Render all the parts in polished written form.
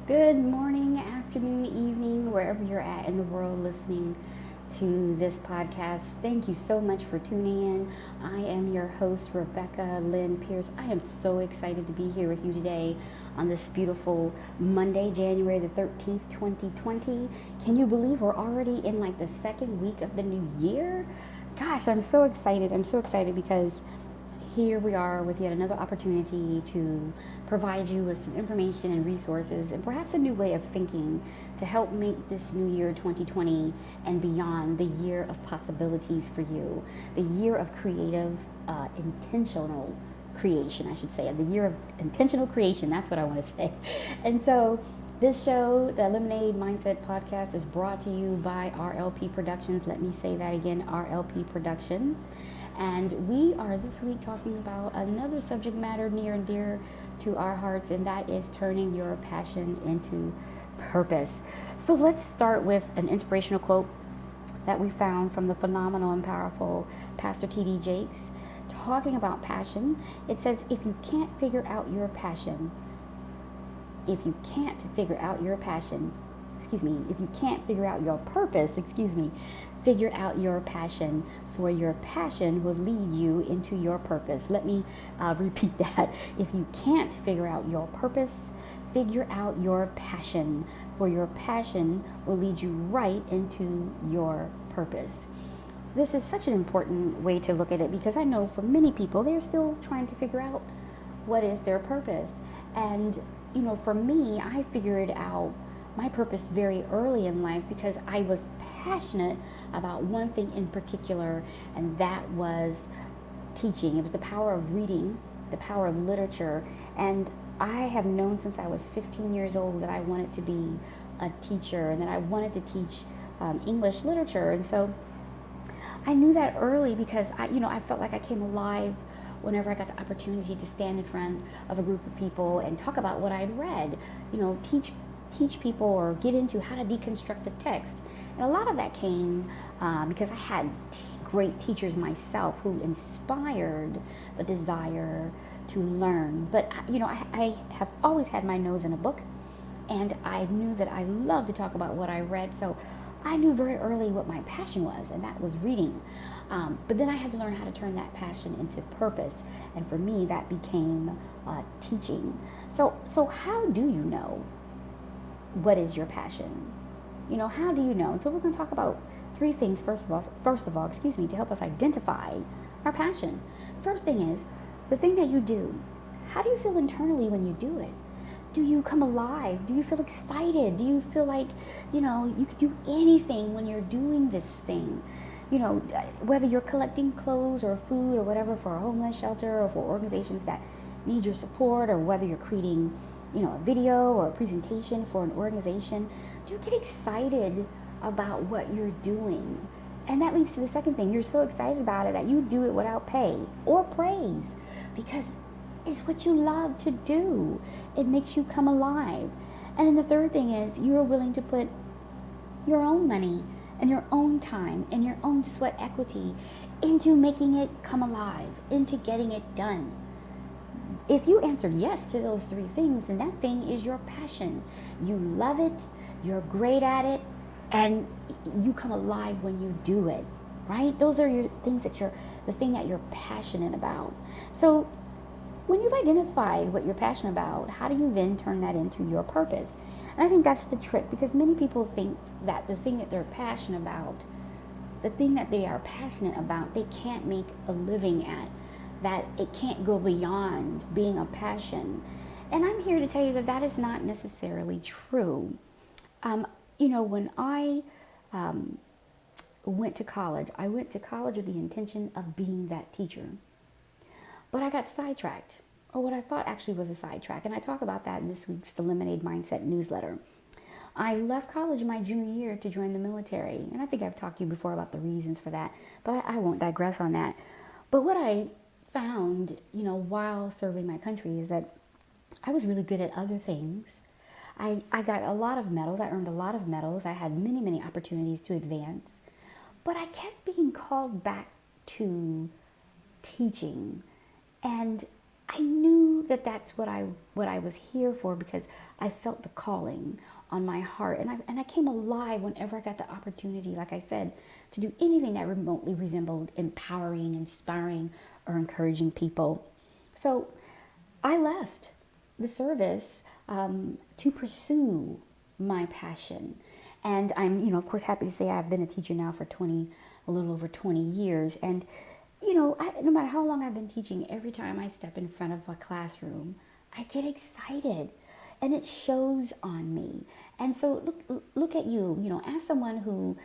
Good morning, afternoon, evening, wherever you're at in the world listening to this podcast. Thank you so much for tuning in. I am your host, Rebecca Lynn Pierce. I am so excited to be here with you today on this beautiful Monday, January the 13th, 2020. Can you believe we're already in like the second week of the new year? Gosh, I'm so excited. I'm so excited because here we are with yet another opportunity to provide you with some information and resources and perhaps a new way of thinking to help make this new year 2020 and beyond the year of possibilities for you, the year of creative, intentional creation, I should say, the year of intentional creation. That's what I want to say. And so, this show, the Lemonade Mindset Podcast, is brought to you by RLP Productions. Let me say that again, RLP Productions. And we are this week talking about another subject matter near and dear to our hearts, and that is turning your passion into purpose. So let's start with an inspirational quote that we found from the phenomenal and powerful Pastor T.D. Jakes talking about passion. It says, if you can't figure out your passion, if you can't figure out your passion, if you can't figure out your purpose, figure out your passion, for your passion will lead you into your purpose. Let me repeat that. If you can't figure out your purpose, figure out your passion, for your passion will lead you right into your purpose. This is such an important way to look at it because I know for many people, they're still trying to figure out what is their purpose. And, for me, I figured out my purpose very early in life because I was passionate about one thing in particular, and that was teaching. It was the power of reading, the power of literature. And I have known since I was 15 years old that I wanted to be a teacher and that I wanted to teach English literature. And so I knew that early because I felt like I came alive whenever I got the opportunity to stand in front of a group of people and talk about what I'd read, teach people or get into how to deconstruct a text. And a lot of that came because I had great teachers myself who inspired the desire to learn. But, I have always had my nose in a book, and I knew that I loved to talk about what I read. So I knew very early what my passion was, and that was reading. But then I had to learn how to turn that passion into purpose, and for me, that became teaching. So how do you know what is your passion? How do you know? So we're going to talk about three things. First of all, to help us identify our passion. First thing is the thing that you do. How do you feel internally when you do it? Do you come alive? Do you feel excited? Do you feel like, you could do anything when you're doing this thing? Whether you're collecting clothes or food or whatever for a homeless shelter or for organizations that need your support, or whether you're creating, a video or a presentation for an organization, do you get excited about what you're doing? And that leads to the second thing. You're so excited about it that you do it without pay or praise because it's what you love to do. It makes you come alive. And then the third thing is you're willing to put your own money and your own time and your own sweat equity into making it come alive, into getting it done. If you answer yes to those three things, then that thing is your passion. You love it, you're great at it, and you come alive when you do it, right? Those are your things the thing that you're passionate about. So when you've identified what you're passionate about, how do you then turn that into your purpose? And I think that's the trick, because many people think that the thing that they're passionate about, the thing that they are passionate about, they can't make a living at, that it can't go beyond being a passion. And I'm here to tell you that that is not necessarily true. When I went to college, I went to college with the intention of being that teacher. But I got sidetracked, or what I thought actually was a sidetrack. And I talk about that in this week's The Lemonade Mindset newsletter. I left college my junior year to join the military. And I think I've talked to you before about the reasons for that, but I won't digress on that. But what I found, while serving my country is that I was really good at other things. I got a lot of medals. I earned a lot of medals. I had many, many opportunities to advance. But I kept being called back to teaching. And I knew that that's what I was here for, because I felt the calling on my heart, and I came alive whenever I got the opportunity, like I said, to do anything that remotely resembled empowering, inspiring, or encouraging people. So I left the service to pursue my passion. And I'm, of course, happy to say I've been a teacher now for a little over 20 years. And, no matter how long I've been teaching, every time I step in front of a classroom, I get excited, and it shows on me. And so look at you, ask someone who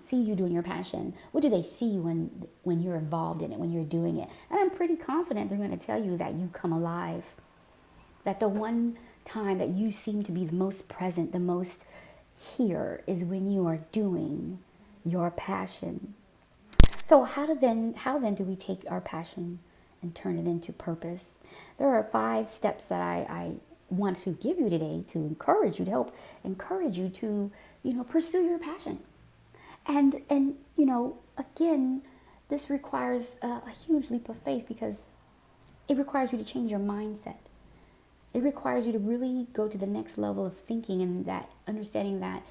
sees you doing your passion. What do they see when you're involved in it, when you're doing it? And I'm pretty confident they're going to tell you that you come alive, that the one time that you seem to be the most present, the most here, is when you are doing your passion. So how then do we take our passion and turn it into purpose? There are 5 steps that I want to give you today to encourage you, to help encourage you to, pursue your passion. And again, this requires a huge leap of faith, because it requires you to change your mindset. It requires you to really go to the next level of thinking, and that understanding that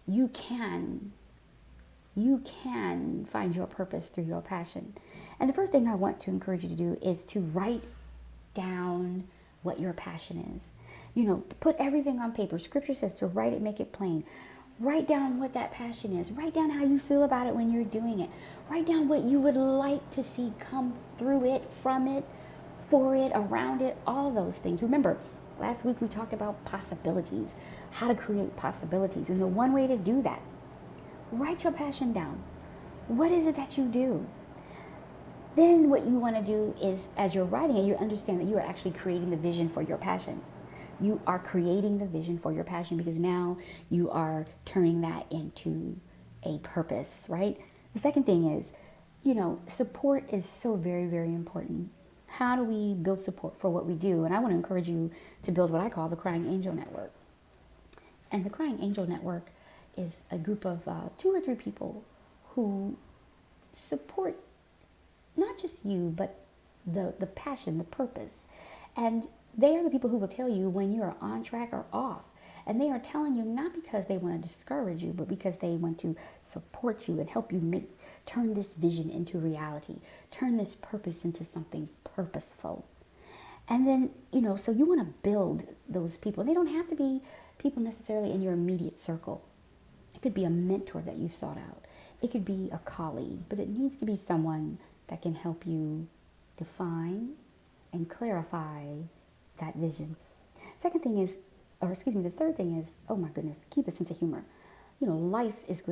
you can find your purpose through your passion. And the first thing I want to encourage you to do is to write down what your passion is. To put everything on paper. Scripture says to write it, make it plain. Write down what that passion is. Write down how you feel about it when you're doing it. Write down what you would like to see come through it, from it, for it, around it, all those things. Remember, last week we talked about possibilities, how to create possibilities. And the one way to do that, write your passion down. What is it that you do? Then what you want to do is, as you're writing it, you understand that you are actually creating the vision for your passion. You are creating the vision for your passion, because now you are turning that into a purpose, right? The second thing is, support is so very, very important. How do we build support for what we do? And I want to encourage you to build what I call the Crying Angel Network. And the Crying Angel Network is a group of 2 or 3 people who support not just you, but the passion, the purpose. And they are the people who will tell you when you're on track or off. And they are telling you not because they want to discourage you, but because they want to support you and help you turn this vision into reality, turn this purpose into something purposeful. And then, so you want to build those people. They don't have to be people necessarily in your immediate circle. It could be a mentor that you've sought out. It could be a colleague, but it needs to be someone that can help you define and clarify that vision. The third thing is, oh my goodness, keep a sense of humor. Life is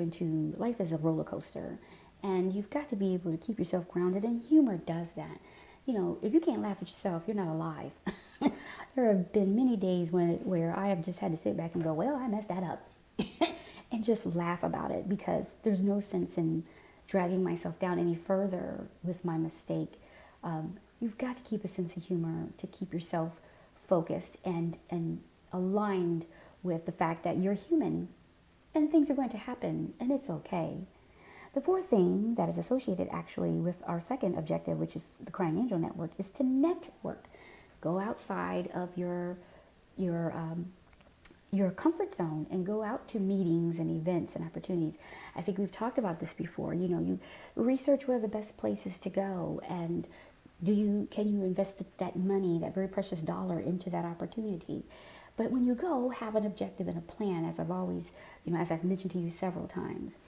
a roller coaster, and you've got to be able to keep yourself grounded, and humor does that. If you can't laugh at yourself, you're not alive. There have been many days where I have just had to sit back and go, well, I messed that up. And just laugh about it, because there's no sense in dragging myself down any further with my mistake. You've got to keep a sense of humor to keep yourself focused and aligned with the fact that you're human and things are going to happen, and it's okay. The fourth thing that is associated actually with our second objective, which is the Crying Angel Network, is to network. Go outside of your comfort zone and go out to meetings and events and opportunities. I think we've talked about this before. You research where the best places to go, and can you invest that money, that very precious dollar, into that opportunity? But when you go, have an objective and a plan, as I've mentioned to you several times.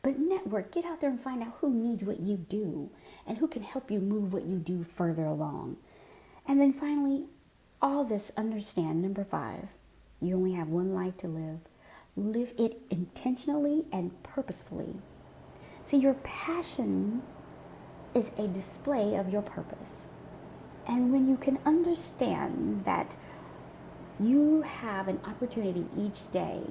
But network, get out there and find out who needs what you do and who can help you move what you do further along. And then finally, all this, understand, number 5, you only have one life to live. Live it intentionally and purposefully. See, your passion is a display of your purpose. And when you can understand that you have an opportunity each day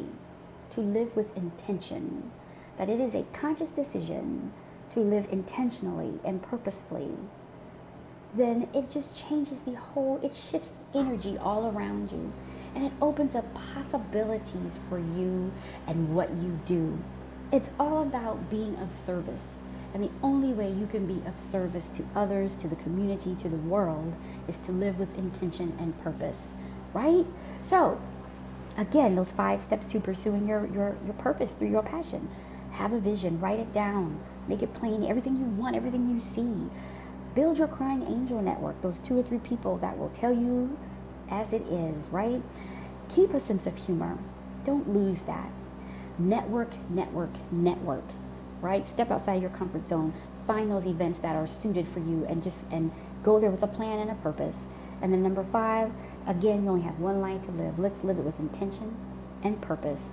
to live with intention, that it is a conscious decision to live intentionally and purposefully, then it just changes it shifts energy all around you, and it opens up possibilities for you and what you do. It's all about being of service. And the only way you can be of service to others, to the community, to the world, is to live with intention and purpose, right? So, again, those 5 steps to pursuing your purpose through your passion. Have a vision, write it down, make it plain, everything you want, everything you see. Build your crying angel network, those 2 or 3 people that will tell you as it is, right? Keep a sense of humor. Don't lose that. Network, network, network, right? Step outside your comfort zone. Find those events that are suited for you and go there with a plan and a purpose. And then number 5, again, you only have one life to live. Let's live it with intention and purpose,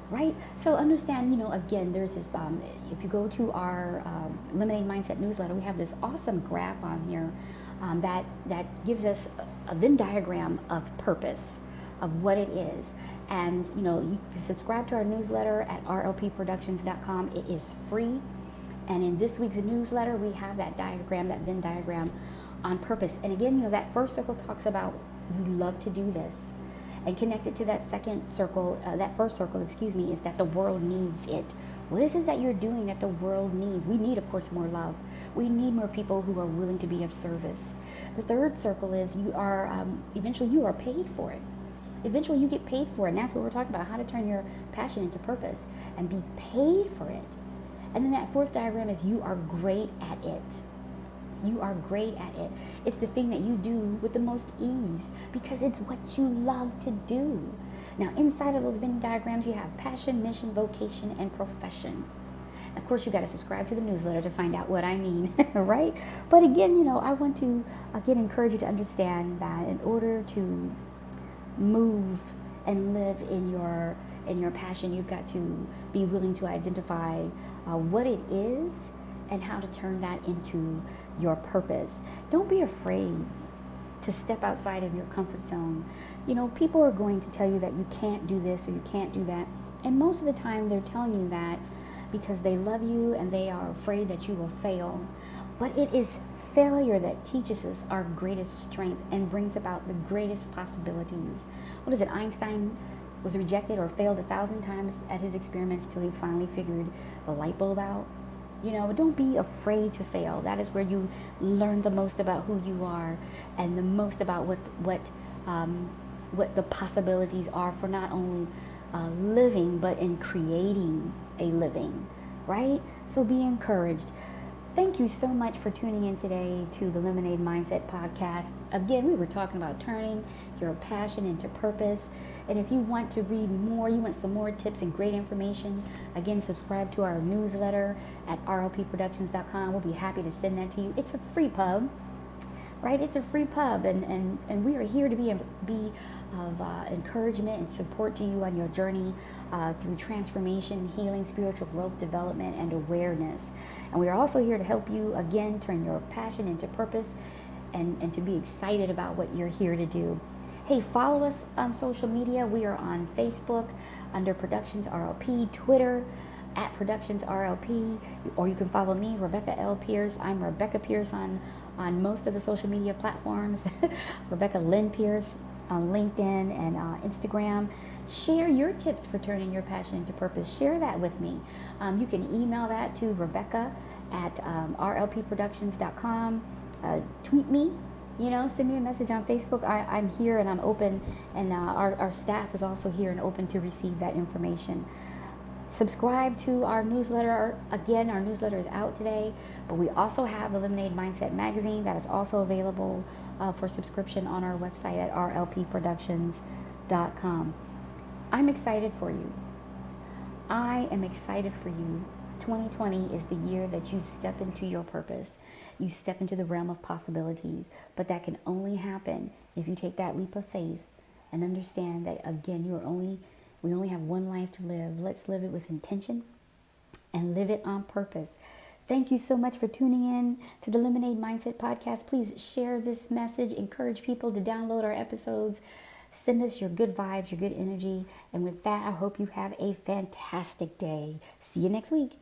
right? So understand, again, there's this, if you go to our Lemonade Mindset newsletter, we have this awesome graph on here that gives us a Venn diagram of purpose, of what it is. And, you can subscribe to our newsletter at rlpproductions.com. It is free. And in this week's newsletter, we have that diagram, that Venn diagram on purpose. And again, that first circle talks about you love to do this. And connected to that second circle, that first circle, is that the world needs it. What is it that you're doing that the world needs? We need, of course, more love. We need more people who are willing to be of service. The third circle is eventually you are paid for it. Eventually you get paid for it. And that's what we're talking about, how to turn your passion into purpose and be paid for it. And then that fourth diagram is you are great at it. You are great at it. It's the thing that you do with the most ease because it's what you love to do. Now, inside of those Venn diagrams, you have passion, mission, vocation, and profession. Of course, you got to subscribe to the newsletter to find out what I mean, right? But again, I want to, encourage you to understand that in order to move and live in your passion, you've got to be willing to identify what it is and how to turn that into your purpose. Don't be afraid to step outside of your comfort zone. People are going to tell you that you can't do this or you can't do that. And most of the time they're telling you that because they love you and they are afraid that you will fail. But it is failure that teaches us our greatest strength and brings about the greatest possibilities. What is it? Einstein was rejected or failed 1,000 times at his experiments until he finally figured the light bulb out. Don't be afraid to fail. That is where you learn the most about who you are and the most about what the possibilities are for not only living, but in creating a living, right? So be encouraged. Thank you so much for tuning in today to the Lemonade Mindset Podcast. Again, we were talking about turning your passion into purpose. And if you want to read more, you want some more tips and great information, again, subscribe to our newsletter at rlpproductions.com. We'll be happy to send that to you. It's a free pub, right? It's a free pub, and we are here to be of encouragement and support to you on your journey through transformation, healing, spiritual growth, development, and awareness. And we are also here to help you, again, turn your passion into purpose and to be excited about what you're here to do. Hey, follow us on social media. We are on Facebook under Productions RLP, Twitter at Productions RLP, or you can follow me, Rebecca L. Pierce. I'm Rebecca Pierce on most of the social media platforms. Rebecca Lynn Pierce on LinkedIn and Instagram. Share your tips for turning your passion into purpose. Share that with me. You can email that to Rebecca at rlpproductions.com. Tweet me, send me a message on Facebook. I'm here and I'm open, and our staff is also here and open to receive that information. Subscribe to our newsletter. Again, our newsletter is out today, but we also have the Lemonade Mindset magazine that is also available for subscription on our website at rlpproductions.com. I'm excited for you. I am excited for you. 2020 is the year that you step into your purpose. You step into the realm of possibilities, but that can only happen if you take that leap of faith and understand that, again, we only have one life to live. Let's live it with intention and live it on purpose. Thank you so much for tuning in to the Lemonade Mindset Podcast. Please share this message, encourage people to download our episodes, send us your good vibes, your good energy. And with that, I hope you have a fantastic day. See you next week.